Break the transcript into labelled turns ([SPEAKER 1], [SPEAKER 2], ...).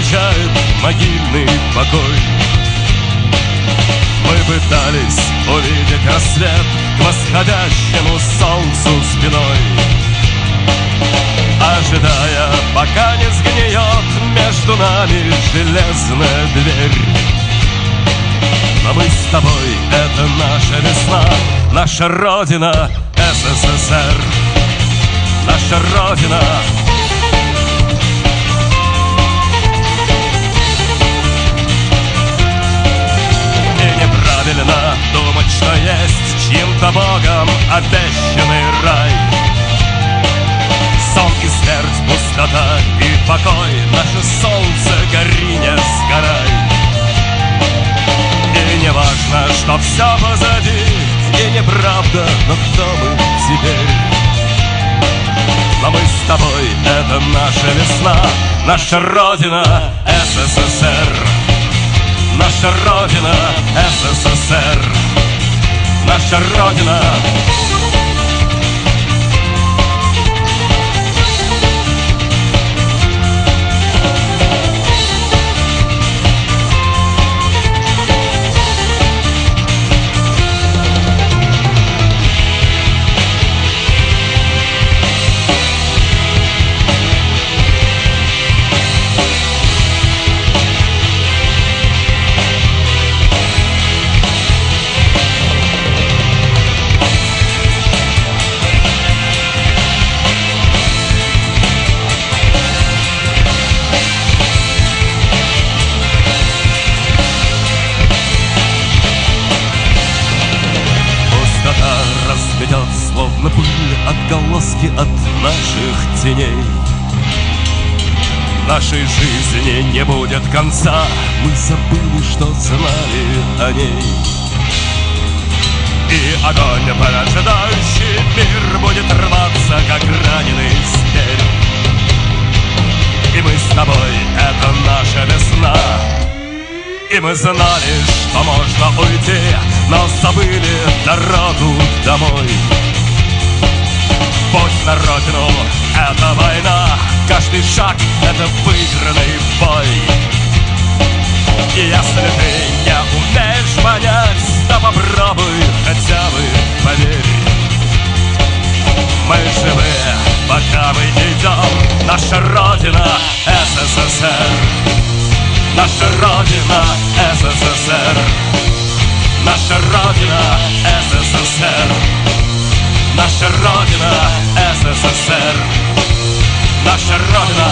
[SPEAKER 1] встречает могильный покой. Мы пытались увидеть рассвет к восходящему солнцу спиной, ожидая, пока не сгниет между нами железная дверь. Но мы с тобой — это наша весна, наша Родина — СССР, наша Родина. И неправильно думать, что есть чьим-то Богом обещанный рай. Сон и смерть, пустота и покой, наше солнце, гори, не сгорай. И не важно, что все позади, и неправда, но кто мы теперь? Но мы с тобой — это наша весна, наша Родина — СССР, наша Родина — СССР, наша Родина. Разбедет, словно пыль, отголоски от наших теней. Нашей жизни не будет конца, мы забыли, что знали о ней. И огонь, поджидающий мир, будет рваться, как раненый зверь. И мы с тобой — это наша весна. И мы знали, что можно уйти, но забыли дорогу домой. Путь на родину — это война, каждый шаг — это выигранный бой. И если ты не умеешь понять, то попробуй хотя бы поверь. Мы живы, пока мы идем, наша Родина — СССР, наша Родина — СССР, наша Родина — СССР, наша Родина — СССР, наша Родина.